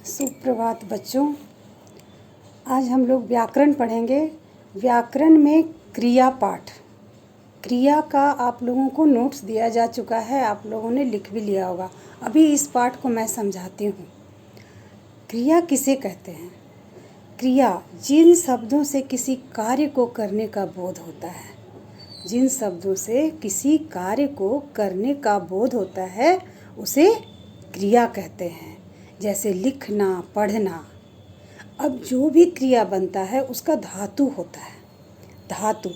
सुप्रभात बच्चों। आज हम लोग व्याकरण पढ़ेंगे। व्याकरण में क्रिया पाठ। क्रिया का आप लोगों को नोट्स दिया जा चुका है, आप लोगों ने लिख भी लिया होगा। अभी इस पाठ को मैं समझाती हूँ। क्रिया किसे कहते हैं? क्रिया जिन शब्दों से किसी कार्य को करने का बोध होता है, जिन शब्दों से किसी कार्य को करने का बोध होता है उसे क्रिया कहते हैं। जैसे लिखना, पढ़ना। अब जो भी क्रिया बनता है उसका धातु होता है। धातु,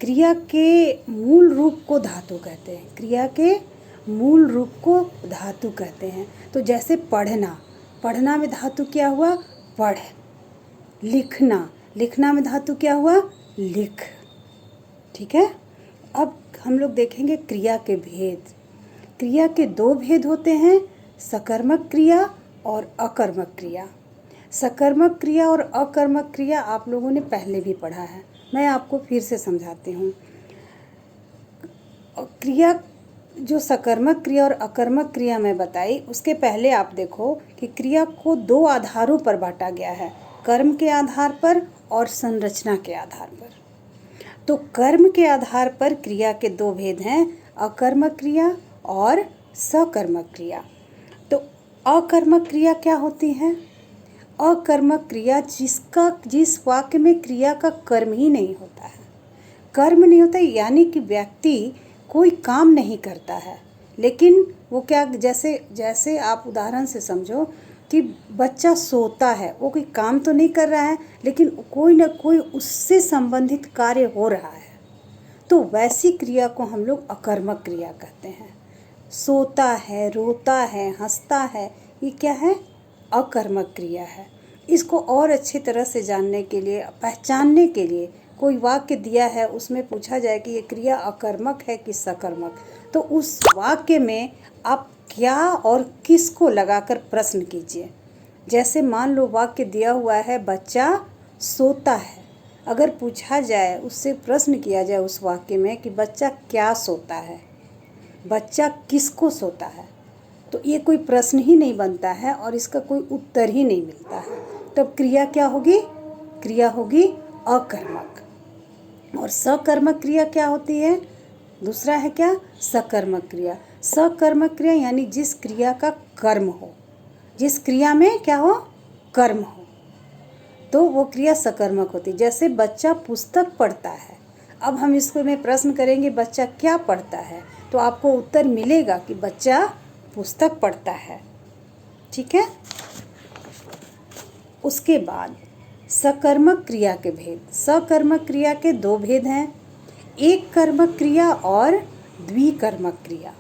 क्रिया के मूल रूप को धातु कहते हैं। क्रिया के मूल रूप को धातु कहते हैं। तो जैसे पढ़ना, पढ़ना में धातु क्या हुआ? पढ़। लिखना, लिखना में धातु क्या हुआ? लिख। ठीक है। अब हम लोग देखेंगे क्रिया के भेद। क्रिया के दो भेद होते हैं, सकर्मक क्रिया और अकर्मक क्रिया। सकर्मक क्रिया और अकर्मक क्रिया आप लोगों ने पहले भी पढ़ा है, मैं आपको फिर से समझाती हूँ। क्रिया जो सकर्मक क्रिया और अकर्मक क्रिया मैं बताई, उसके पहले आप देखो कि क्रिया को दो आधारों पर बांटा गया है, कर्म के आधार पर और संरचना के आधार पर। तो कर्म के आधार पर क्रिया के दो भेद हैं, अकर्मक क्रिया और सकर्मक क्रिया। तो अकर्मक क्रिया क्या होती है? अकर्मक क्रिया जिस वाक्य में क्रिया का कर्म ही नहीं होता है। कर्म नहीं होता यानी कि व्यक्ति कोई काम नहीं करता है, लेकिन वो क्या, जैसे आप उदाहरण से समझो कि बच्चा सोता है, वो कोई काम तो नहीं कर रहा है, लेकिन कोई ना कोई उससे संबंधित कार्य हो रहा है। तो वैसी क्रिया को हम लोग अकर्मक क्रिया कहते हैं। सोता है, रोता है, हंसता है, ये क्या है? अकर्मक क्रिया है। इसको और अच्छी तरह से जानने के लिए, पहचानने के लिए, कोई वाक्य दिया है, उसमें पूछा जाए कि ये क्रिया अकर्मक है कि सकर्मक, तो उस वाक्य में आप क्या और किसको लगाकर प्रश्न कीजिए। जैसे मान लो वाक्य दिया हुआ है बच्चा सोता है, अगर पूछा जाए, उससे प्रश्न किया जाए उस वाक्य में कि बच्चा क्या सोता है, बच्चा किसको सोता है, तो ये कोई प्रश्न ही नहीं बनता है और इसका कोई उत्तर ही नहीं मिलता है। तब क्रिया क्या होगी? क्रिया होगी अकर्मक। और सकर्मक क्रिया क्या होती है? दूसरा है क्या? सकर्मक क्रिया। सकर्मक क्रिया यानी जिस क्रिया का कर्म हो, जिस क्रिया में क्या हो? कर्म हो, तो वो क्रिया सकर्मक होती है। जैसे बच्चा पुस्तक पढ़ता है, अब हम इसको में प्रश्न करेंगे बच्चा क्या पढ़ता है, तो आपको उत्तर मिलेगा कि बच्चा पुस्तक पढ़ता है। ठीक है। उसके बाद सकर्मक क्रिया के भेद। सकर्मक क्रिया के दो भेद हैं, एक कर्मक क्रिया और द्विकर्मक क्रिया।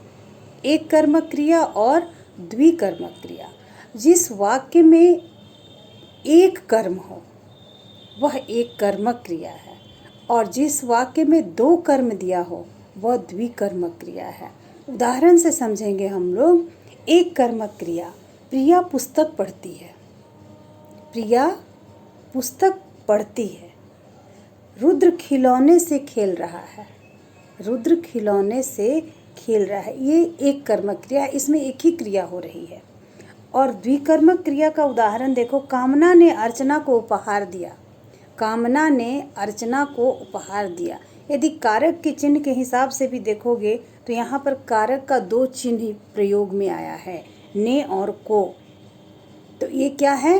एक कर्मक क्रिया और द्विकर्मक क्रिया। जिस वाक्य में एक कर्म हो वह एक कर्मक क्रिया है, और जिस वाक्य में दो कर्म दिया हो वह द्विकर्मक क्रिया है। उदाहरण से समझेंगे हम लोग। एक कर्मक क्रिया, प्रिया पुस्तक पढ़ती है। प्रिया पुस्तक पढ़ती है। रुद्र खिलौने से खेल रहा है। रुद्र खिलौने से खेल रहा है, ये एक कर्मक क्रिया, इसमें एक ही क्रिया हो रही है। और द्विकर्मक क्रिया का उदाहरण देखो, कामना ने अर्चना को उपहार दिया। कामना ने अर्चना को उपहार दिया। यदि कारक के चिन्ह के हिसाब से भी देखोगे तो यहाँ पर कारक का दो चिन्ह प्रयोग में आया है, ने और को। तो ये क्या है?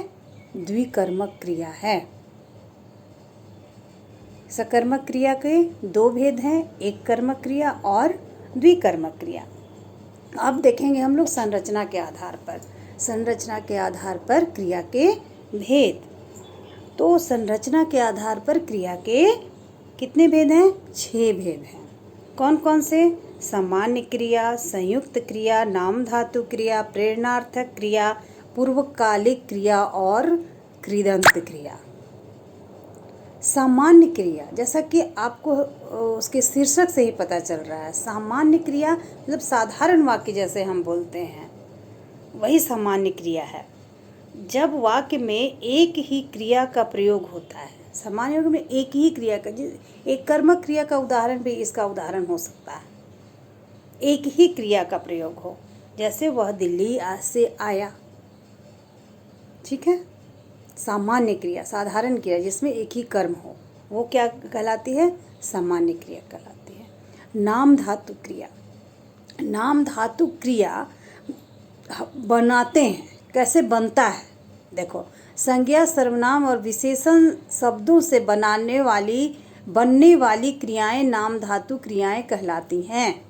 द्विकर्मक क्रिया है। सकर्मक क्रिया के दो भेद हैं, एक कर्मक क्रिया और द्विकर्मक क्रिया। अब देखेंगे हम लोग संरचना के आधार पर। संरचना के आधार पर क्रिया के भेद। तो संरचना के आधार पर क्रिया के कितने भेद हैं? 6 भेद हैं। कौन कौन से? सामान्य क्रिया, संयुक्त क्रिया, नाम धातु क्रिया, प्रेरणार्थक क्रिया, पूर्वकालिक क्रिया और कृदंत क्रिया। सामान्य क्रिया, जैसा कि आपको उसके शीर्षक से ही पता चल रहा है, सामान्य क्रिया मतलब साधारण वाक्य जैसे हम बोलते हैं, वही सामान्य क्रिया है। जब वाक्य में एक ही क्रिया का प्रयोग होता है, सामान्य वाक्य में एक ही क्रिया का, एक कर्मक क्रिया का उदाहरण भी इसका उदाहरण हो सकता है। एक ही क्रिया का प्रयोग हो, जैसे वह दिल्ली से आया, ठीक है। सामान्य क्रिया, साधारण क्रिया जिसमें एक ही कर्म हो, वो क्या कहलाती है? सामान्य क्रिया कहलाती है। नाम धातु क्रिया, नाम धातु क्रिया बनाते हैं, कैसे बनता है? देखो, संज्ञा, सर्वनाम और विशेषण शब्दों से बनने वाली क्रियाएं नाम धातु क्रियाएं कहलाती हैं।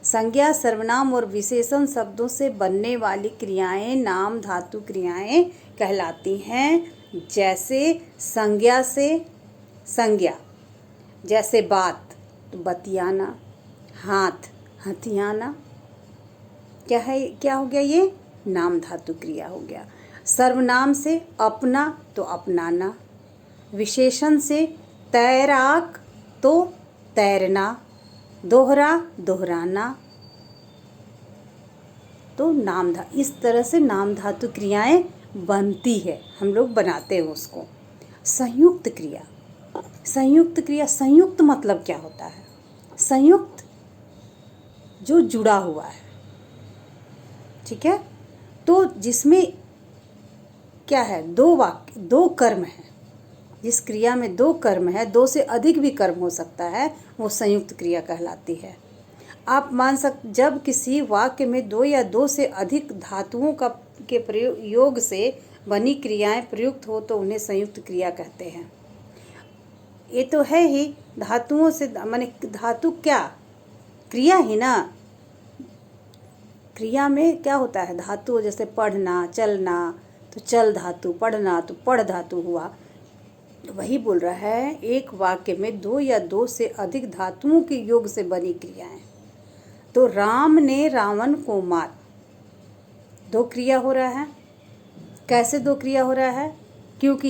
संज्ञा, सर्वनाम और विशेषण शब्दों से बनने वाली क्रियाएं नाम धातु क्रियाएं कहलाती हैं। जैसे संज्ञा से संज्ञा, जैसे बात तो बतियाना, हाथ हथियाना, क्या है, क्या हो गया? ये नाम धातु क्रिया हो गया। सर्वनाम से अपना तो अपनाना, विशेषण से तैराक तो तैरना, दोहरा दोहराना, तो इस तरह से नाम धातु क्रियाएं बनती है, हम लोग बनाते हैं उसको। संयुक्त क्रिया, संयुक्त क्रिया, संयुक्त मतलब क्या होता है? संयुक्त जो जुड़ा हुआ है, ठीक है। तो जिसमें क्या है? दो कर्म है, जिस क्रिया में दो कर्म है, दो से अधिक भी कर्म हो सकता है, वो संयुक्त क्रिया कहलाती है। आप जब किसी वाक्य में दो या दो से अधिक धातुओं के प्रयोग से बनी क्रियाएं प्रयुक्त हो तो उन्हें संयुक्त क्रिया कहते हैं। ये तो है ही, धातुओं से माने धातु क्या? क्रिया ही ना। क्रिया में क्या होता है? धातु, जैसे पढ़ना, चलना तो चल धातु, पढ़ना तो पढ़ धातु हुआ। तो वही बोल रहा है, एक वाक्य में दो या दो से अधिक धातुओं के योग से बनी क्रियाएं। तो राम ने रावण को मार, दो क्रिया हो रहा है। कैसे दो क्रिया हो रहा है? क्योंकि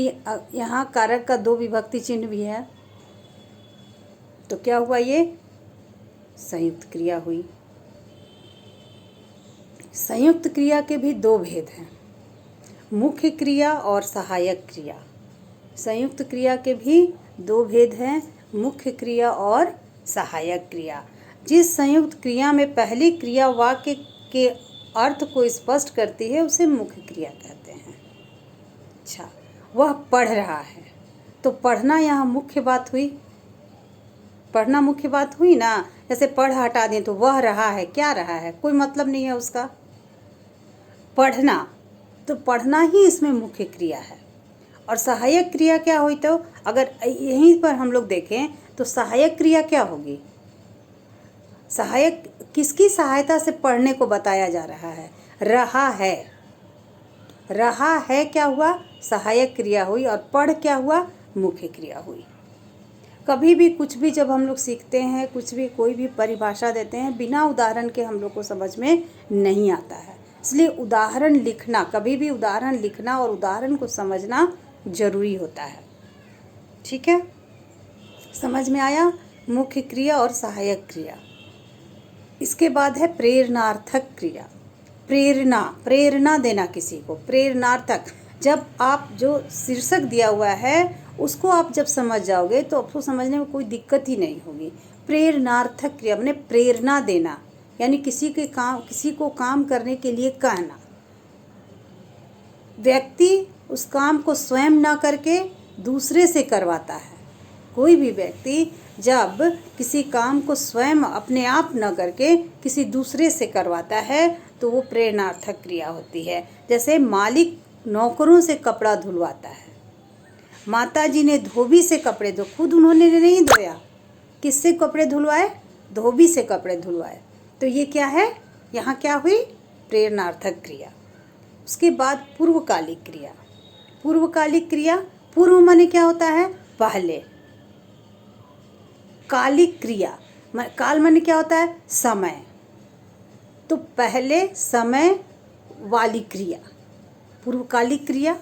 यहाँ कारक का दो विभक्ति चिन्ह भी है, तो क्या हुआ? ये संयुक्त क्रिया हुई। संयुक्त क्रिया के भी दो भेद हैं, मुख्य क्रिया और सहायक क्रिया। संयुक्त क्रिया के भी दो भेद हैं, मुख्य क्रिया और सहायक क्रिया। जिस संयुक्त क्रिया में पहली क्रिया वाक्य के अर्थ को स्पष्ट करती है उसे मुख्य क्रिया कहते हैं। अच्छा, वह पढ़ रहा है, तो पढ़ना यहाँ मुख्य बात हुई, पढ़ना मुख्य बात हुई ना। जैसे पढ़ हटा दें तो वह रहा है, क्या रहा है? कोई मतलब नहीं है उसका। पढ़ना, तो पढ़ना ही इसमें मुख्य क्रिया है। और सहायक क्रिया क्या हुई? तो अगर यहीं पर हम लोग देखें तो सहायक क्रिया क्या होगी? सहायक किसकी सहायता से पढ़ने को बताया जा रहा है? रहा है, रहा है क्या हुआ? सहायक क्रिया हुई। और पढ़ क्या हुआ? मुख्य क्रिया हुई। कभी भी कुछ भी जब हम लोग सीखते हैं, कुछ भी कोई भी परिभाषा देते हैं, बिना उदाहरण के हम लोग को समझ में नहीं आता है। इसलिए उदाहरण लिखना, कभी भी उदाहरण लिखना और उदाहरण को समझना जरूरी होता है। ठीक है, समझ में आया? मुख्य क्रिया और सहायक क्रिया। इसके बाद है प्रेरणार्थक क्रिया। प्रेरणा, प्रेरणा देना किसी को, प्रेरणार्थक। जब आप जो शीर्षक दिया हुआ है उसको आप जब समझ जाओगे तो आपको समझने में कोई दिक्कत ही नहीं होगी। प्रेरणार्थक क्रिया माने प्रेरणा देना, यानी किसी को काम करने के लिए कहना। व्यक्ति उस काम को स्वयं ना करके दूसरे से करवाता है। कोई भी व्यक्ति जब किसी काम को स्वयं अपने आप न करके किसी दूसरे से करवाता है तो वो प्रेरणार्थक क्रिया होती है। जैसे मालिक नौकरों से कपड़ा धुलवाता है। माताजी ने धोबी से कपड़े खुद उन्होंने नहीं धोया, किससे कपड़े धुलवाए? धोबी से कपड़े धुलवाए। तो ये क्या है? यहाँ क्या हुई? प्रेरणार्थक क्रिया। उसके बाद पूर्वकालिक क्रिया। पूर्वकालिक क्रिया, पूर्व माने क्या होता है? पहले। कालिक क्रिया, काल माने क्या होता है? समय। तो पहले समय वाली क्रिया पूर्वकालिक क्रिया।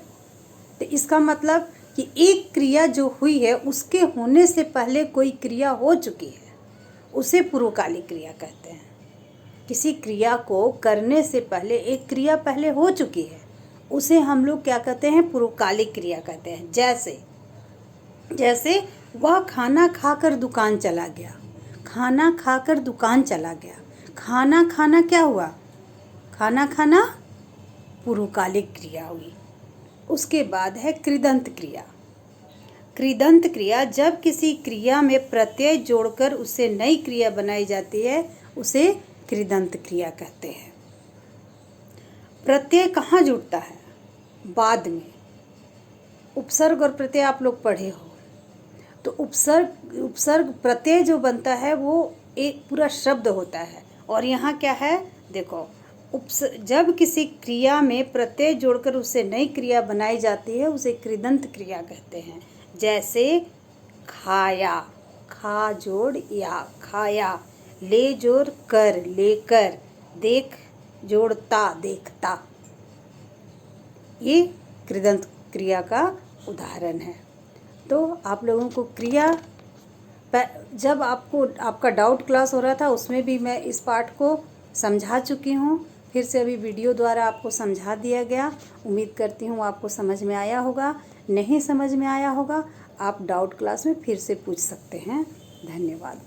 तो इसका मतलब कि एक क्रिया जो हुई है उसके होने से पहले कोई क्रिया हो चुकी है, उसे पूर्वकालिक क्रिया कहते हैं। किसी क्रिया को करने से पहले एक क्रिया पहले हो चुकी है, उसे हम लोग क्या कहते हैं? पूर्वकालिक क्रिया कहते हैं। जैसे वह खाना खाकर दुकान चला गया। खाना खाकर दुकान चला गया। खाना खाना क्या हुआ? खाना खाना पूर्वकालिक क्रिया हुई। उसके बाद है कृदंत क्रिया। कृदंत क्रिया, जब किसी क्रिया में प्रत्यय जोड़कर उससे नई क्रिया बनाई जाती है उसे कृदंत क्रिया कहते हैं। प्रत्यय कहाँ जुड़ता है? बाद में। उपसर्ग और प्रत्यय आप लोग पढ़े हो, तो उपसर्ग प्रत्यय जो बनता है वो एक पूरा शब्द होता है। और यहाँ क्या है, देखो, जब किसी क्रिया में प्रत्यय जोड़कर उससे नई क्रिया बनाई जाती है उसे कृदंत क्रिया कहते हैं। जैसे खाया, खा जोड़ या, खाया। ले जोड़ कर, लेकर। देख जोड़ता, देखता। ये कृदंत क्रिया का उदाहरण है। तो आप लोगों को क्रिया, जब आपका डाउट क्लास हो रहा था उसमें भी मैं इस पार्ट को समझा चुकी हूँ। फिर से अभी वीडियो द्वारा आपको समझा दिया गया। उम्मीद करती हूँ आपको समझ में आया होगा। नहीं समझ में आया होगा आप डाउट क्लास में फिर से पूछ सकते हैं। धन्यवाद।